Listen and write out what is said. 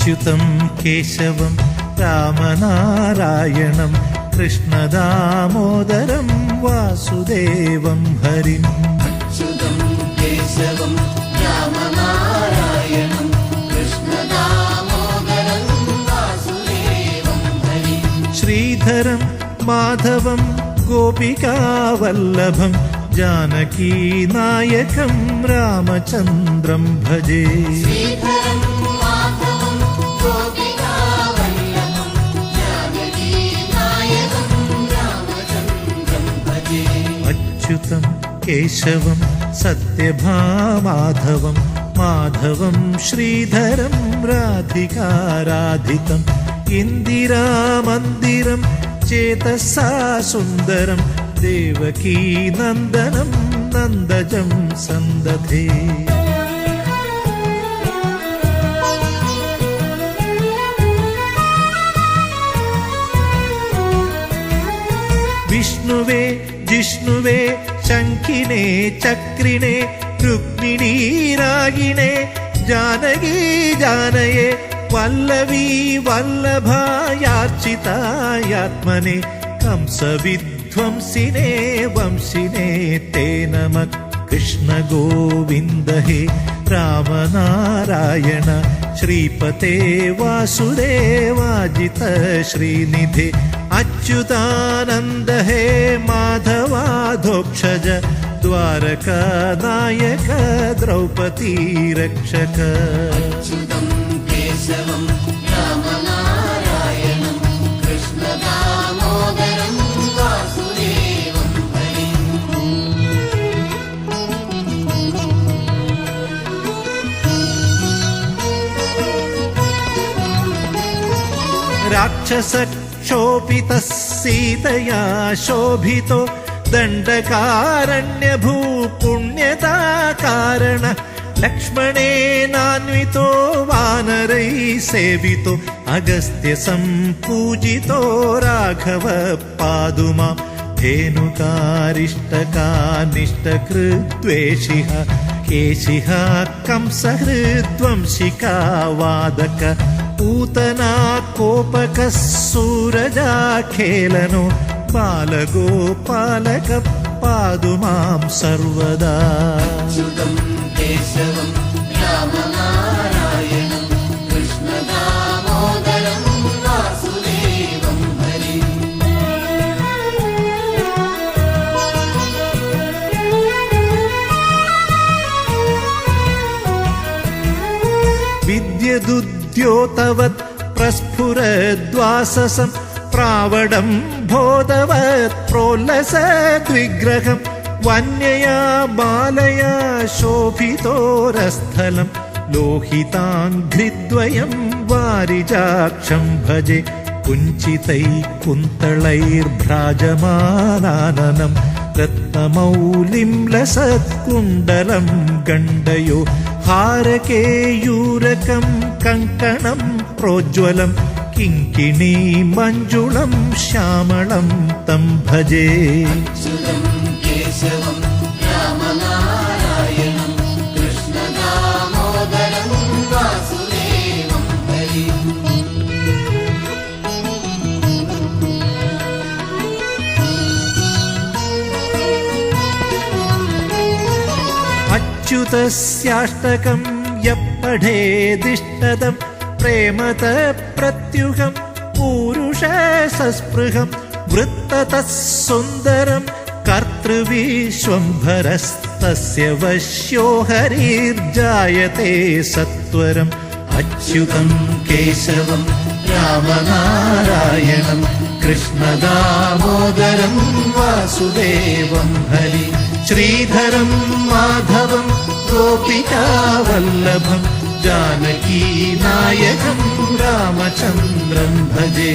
അച്യുതം കേശവം രാമനാരായണം കൃഷ്ണദാമോദരം വാസുദേവം ഹരിം. അച്യുതം കേശവം രാമനാരായണം കൃഷ്ണദാമോദരം വാസുദേവം ഹരിം. ശ്രീധരം മാധവം ഗോപികാവല്ലഭം ജാനകീനായകം രാമചന്ദ്രം ഭജേ. ശ്രീധരം മാധവം ഗോപികാവല്ലഭം ജാനകീനായകം രാമചന്ദ്രം ഭജേ. അച്യുതം കേശവം സത്യഭാമാധവം മാധവം ശ്രീധരം രാധികാരാധിതം ഇന്ദിരാമന്ദിരം ചേതസാ സുന്ദരം ദേവകീ നന്ദനം നന്ദജം സന്തതേ. വിഷ്ണുവേ ജിഷ്ണുവേ ശംഖിനേ ചക്രിണേ രുക്മിണീരാഗിണേ ജാനകീ ജാനയേ വല്ലവീ വല്ലഭായാർച്ചിതായാത്മനെ कंसविध्वंसिने वंशिने ते नमः. कृष्ण गोविन्द हे रामनारायण श्रीपते वासुदेवाजित श्रीनिधे अच्युतानन्द हे माधवाधोक्षज द्वारकानायक द्रौपदी रक्षक. अच्युतं केशवं रामनारायणं कृष्णदामोदरं वासुदेवं हरिम्. राक्षसक्षोभितः सीतया शोभितो दण्डकारण्यभूपुण्यताकारण लक्ष्मणेनान्वितो वानरैः सेवितो अगस्त्य सम्पूजितो राघव पादुमा धेनुकारिष्टकानिष्टकृद्वेषिः केशिः कंसहृद्वंशिका वादक पूतना कोपकः सूरजाखेलनो बालगोपालक पादु मां सर्वदा. अच्युतं केशवं रामनारायणं कृष्णदामोदरं वासुदेवं हरिम्. विद्युद्योतवत् प्रस्फुरद्वाससं प्रावडं बोधवत् प्रोल्लसद्विग्रहं वन्यया बालया शोभितोरस्थलं लोहिताङ्घ्रिद्वयं वारिजाक्षं भजे कुञ्चितैः कुन्तलैर्भ्राजमानाननं रत्नमौलिं लसत्कुण्डलं गण्डयो हारकेयूरकं कङ्कणं प्रोज्वलं किङ्किणी मञ्जुलं श्यामलं तं भजे. अच्युतं केशवं रामनारायणं कृष्णदामोदरं वासुदेवं हरिम्. अच्युतस्याष्टकं यः पठेदिष्टदं प्रेमत प्रत्युगं पूरुषसस्पृहं वृत्ततः सुन्दरं कर्तृविश्वम्भरस्तस्य वश्यो हरिर्जायते सत्वरम्. अच्युतं केशवं रामनारायणं कृष्णदामोदरं वासुदेवं हरि. श्रीधरं माधवं गोपिकावल्लभं जानकीनायकं रामचन्द्रं भजे.